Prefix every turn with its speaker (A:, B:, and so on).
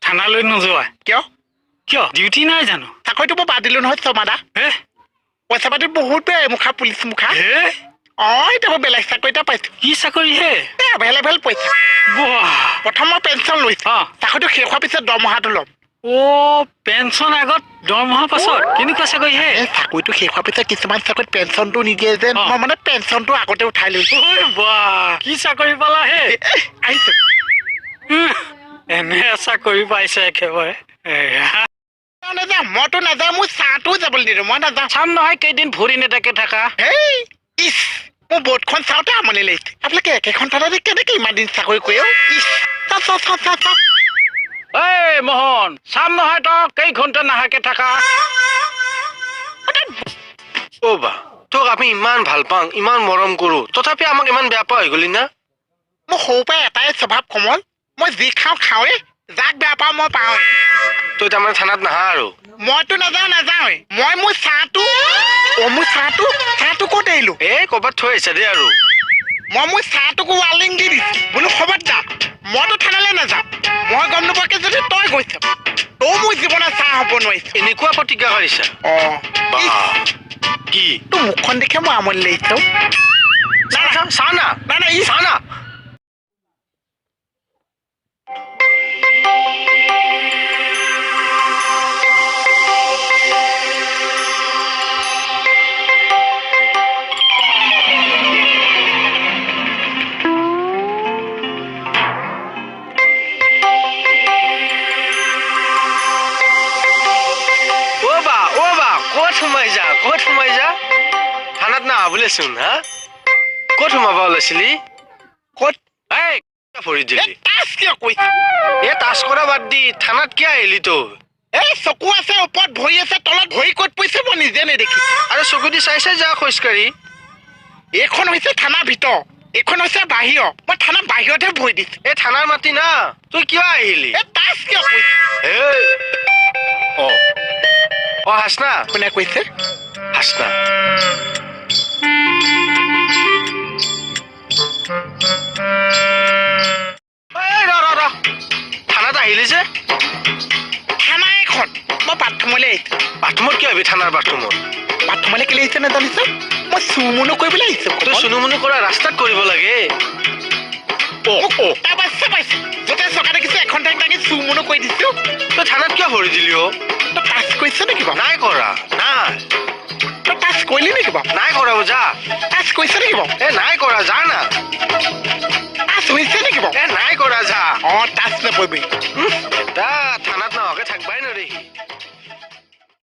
A: থানালৈ নোযোৱা
B: কিয়
A: কিয় ডিউটি নাই জানো
B: চাকৰিটো মই বাদ দিলো নহয় চমাদা
A: হে
B: পইচা পাতি বহুত বেয়া মুখা পুলিচ মুখা
A: হে
B: এতিয়া মই বেলেগ চাকৰি এটা পাইছো
A: কি চাকৰি হে
B: এভেইলেবল পইচা
A: বাহ
B: প্ৰথম মই পেঞ্চন লৈছো চাকৰিটো শেষ হোৱাৰ পিছত দৰমহাটো ল'ম
A: পেঞ্চন আগত দৰমহা পাছত কেনেকুৱা চাকৰি হে
B: চাকৰিটো শেষ হোৱাৰ পিছত কিছুমান চাকৰিত পেঞ্চনটো নিদিয়ে যে মই মানে পেঞ্চনটো আগতে উঠাই লৈছো
A: বাহ কি চাকৰি পালা হে
B: আহিছো
A: এনে চাকৰি পাইছে একেবাৰে
B: নাযাওঁ মইতো নাযাওঁ মোৰ চাহটোও যাবলৈ নিদিওঁ মই নাযাওঁ
A: চাম নহয় কেইদিন ভৰি নেতাকে থাকা
B: হেই ইচ মোৰ বৰ্ডখন চাওঁতে আমনি লাগিছে আপোনালোকে একেখন থানাতে কেনেকে ইমান দিন চাকৰি কৰে
A: এই মোহন চাম নহয় তই কেই ঘণ্টা নাহাকে থাকা
C: বা তোক আমি ইমান ভাল পাওঁ ইমান মৰম কৰো তথাপি আমাক ইমান বেয়া পোৱা হৈ গলি না
B: মোৰ সৰুৰ পৰা এটাই স্বভাৱ কমল মই যি খাওঁ খাওঁৱে যাক বেয়া পাওঁ মই পাওঁৱে
C: তই তাৰমানে থানাত নাহা আৰু
B: মইতো নাযাওঁৱে মই মোৰ চাহটো ক'ত এৰিলো
C: ক'ৰবাত থৈ আহিছা দেই আৰু
B: মই মোৰ চাহটোকো ৱাৰ্নিং দি দিছো বোলো খবৰদাৰ মইতো থানালৈ নাযাওঁ মই গম নোপোৱাকে যদি তই গৈছ তই মোৰ জীৱনত চাহ হ'ব নোৱাৰিছ
C: এনেকুৱা প্ৰতিজ্ঞা কৰিছা কি
B: তোৰ মুখখন দেখে মই আমনি লাগিছ
C: চাহ না চাহ না ক'ত সোমাই যা থানাত নাহা বুলিচোন হা ক'ত সোমাব ওলাইছিলি
B: ক'ত
C: ভৰি দিলি তাচ কৰা বাদ দি থানাত কিয় আহিলি তো
B: চকু আছে ওপৰত ভৰি আছে তলত ভৰি ক'ত পৰিছে মই নিজে নেদেখি
C: আৰু চকু দি চাই যা খোজকাঢ়ি
B: এইখন হৈছে থানাৰ ভিতৰ এইখন হৈছে বাহিৰ মই থানাৰ বাহিৰতহে ভৰি দিছো
C: থানাৰ মাটি না তই কিয় আহিলি
B: তাচ কিয় কৈছে
C: হাসনা
B: কোনে কৈছে
C: হাসনা থানাত আহিলি যে
B: থানা এখন মই বাথৰুমলৈ আহিছো
C: বাথৰুমত কিয় আহিবি থানাৰ
B: বাথৰুমলৈ কেলে আহিছে নাজানিছ মই চুমুনো কৰিবলৈ আহিছো
C: তই চুনুমুনু কৰা ৰাস্তাত কৰিব লাগে
B: য'তে চকা দেখিছো এখন ঠাইত লাগি চুমুনো কৰি দিছো
C: তই থানাত কিয় ভৰি দিলি
B: তই টাচ কৰিছ নেকি বাৰু
C: নাই কৰা নাই
B: তই টাচ কৰিলি নেকি বাৰু
C: নাই কৰা যা
B: টাচ কৰিছ নেকি বাৰু
C: নাই কৰা যা না
B: টাচ হৈছে নেকি বাৰু
C: নাই কৰা যা
B: টাচ নকৰিবি